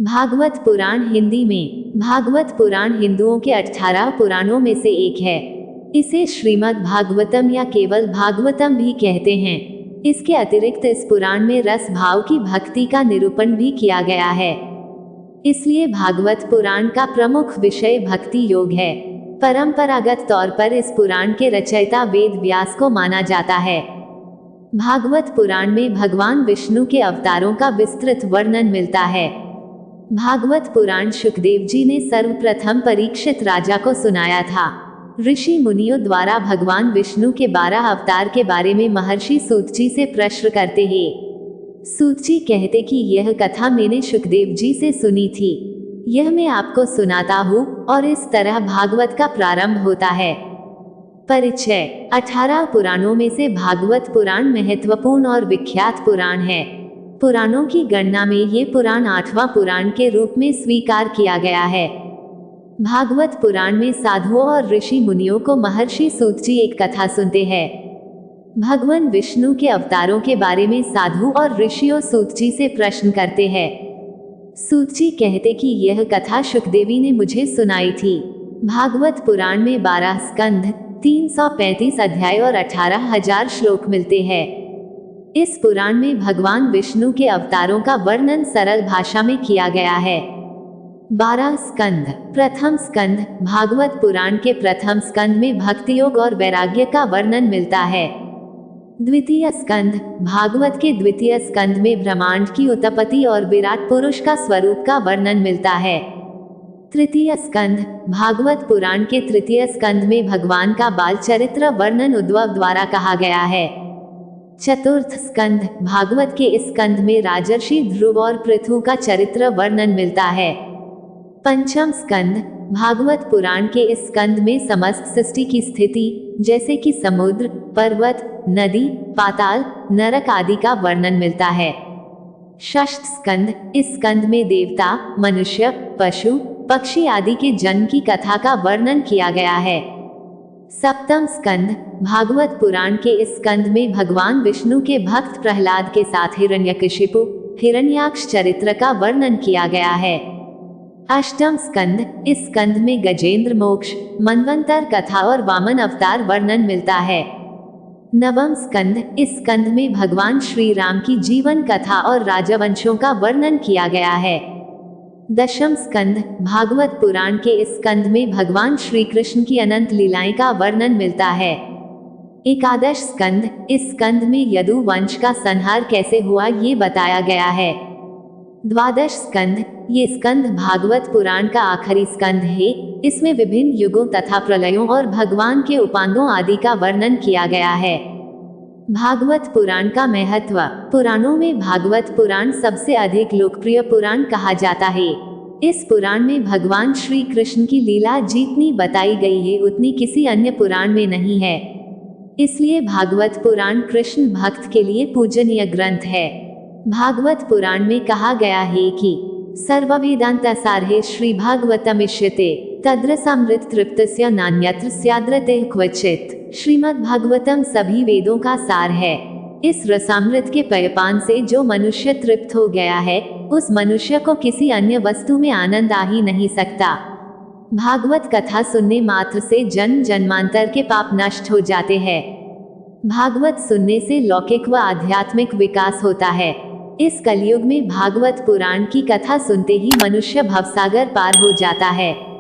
भागवत पुराण हिंदी में। भागवत पुराण हिंदुओं के 18 पुराणों में से एक है। इसे श्रीमद् भागवतम या केवल भागवतम भी कहते हैं। इसके अतिरिक्त इस पुराण में रस भाव की भक्ति का निरूपण भी किया गया है। इसलिए भागवत पुराण का प्रमुख विषय भक्ति योग है। परंपरागत तौर पर इस पुराण के रचयिता वेद व्यास को माना जाता है। भागवत पुराण में भगवान विष्णु के अवतारों का विस्तृत वर्णन मिलता है। भागवत पुराण शुकदेव जी ने सर्वप्रथम परीक्षित राजा को सुनाया था। ऋषि मुनियों द्वारा भगवान विष्णु के 12 अवतार के बारे में महर्षि सूत जी से प्रश्न करते हैं। सूत जी कहते कि यह कथा मैंने शुकदेव जी से सुनी थी, यह मैं आपको सुनाता हूँ, और इस तरह भागवत का प्रारंभ होता है। परिचय। 18 पुराणों में से भागवत पुराण महत्वपूर्ण और विख्यात पुराण है। पुराणों की गणना में ये पुराण 8वां पुराण के रूप में स्वीकार किया गया है। भागवत पुराण में साधुओं और ऋषि मुनियों को महर्षि सूत जी एक कथा सुनते हैं। भगवान विष्णु के अवतारों के बारे में साधु और ऋषियों सूत जी से प्रश्न करते हैं। सूत जी कहते कि यह कथा शुकदेवी ने मुझे सुनाई थी। भागवत पुराण में 12 स्कंध, 335 अध्याय और 18,000 श्लोक मिलते हैं। इस पुराण में भगवान विष्णु के अवतारों का वर्णन सरल भाषा में किया गया है। 12 स्कंध। प्रथम स्कंध। भागवत पुराण के प्रथम स्कंध में भक्ति योग और वैराग्य का वर्णन मिलता है। द्वितीय स्कंध। भागवत के द्वितीय स्कंध में ब्रह्मांड की उत्पत्ति और विराट पुरुष का स्वरूप का वर्णन मिलता है। तृतीय स्कंध। भागवत पुराण के तृतीय स्कंध में भगवान का बाल चरित्र वर्णन उद्धव द्वारा कहा गया है। चतुर्थ स्कंध। भागवत के इस स्कंध में राजर्षि ध्रुव और पृथु का चरित्र वर्णन मिलता है। पंचम स्कंध। भागवत पुराण के इस स्कंध में समस्त सृष्टि की स्थिति, जैसे कि समुद्र, पर्वत, नदी, पाताल, नरक आदि का वर्णन मिलता है। षष्ठ स्कंध। इस स्कंध में देवता, मनुष्य, पशु, पक्षी आदि के जन्म की कथा का वर्णन किया गया है। सप्तम स्कंध। भागवत पुराण के इस स्कंध में भगवान विष्णु के भक्त प्रहलाद के साथ हिरण्यकशिपु, हिरण्याक्ष चरित्र का वर्णन किया गया है। अष्टम स्कंध। इस स्कंध में गजेंद्र मोक्ष, मनवंतर कथा और वामन अवतार वर्णन मिलता है। नवम स्कंध। इस स्कंध में भगवान श्री राम की जीवन कथा और राजवंशों का वर्णन किया गया है। दशम स्कंध। भागवत पुराण के इस स्कंध में भगवान श्री कृष्ण की अनंत लीलाएं का वर्णन मिलता है। एकादश स्कंध। इस स्कंध में यदु वंश का संहार कैसे हुआ ये बताया गया है। द्वादश स्कंध। ये स्कंध भागवत पुराण का आखिरी स्कंध है। इसमें विभिन्न युगों तथा प्रलयों और भगवान के उपांगों आदि का वर्णन किया गया है। भागवत पुराण का महत्व। पुराणों में भागवत पुराण सबसे अधिक लोकप्रिय पुराण कहा जाता है। इस पुराण में भगवान श्री कृष्ण की लीला जितनी बताई गई है उतनी किसी अन्य पुराण में नहीं है। इसलिए भागवत पुराण कृष्ण भक्त के लिए पूजनीय ग्रंथ है। भागवत पुराण में कहा गया है कि सर्ववेदांत सारे श्री भागवतमिष्यते तद्रसामृत तृप्तस्य नान्यत्र स्याद्रते क्वचित। श्रीमद् भागवतम सभी वेदों का सार है। इस रसामृत के पेयपान से जो मनुष्य तृप्त हो गया है, उस मनुष्य को किसी अन्य वस्तु में आनंद आ ही नहीं सकता। भागवत कथा सुनने मात्र से जन्म जन्मांतर के पाप नष्ट हो जाते हैं। भागवत सुनने से लौकिक व आध्यात्मिक विकास होता है। इस कलयुग में भागवत पुराण की कथा सुनते ही मनुष्य भवसागर पार हो जाता है।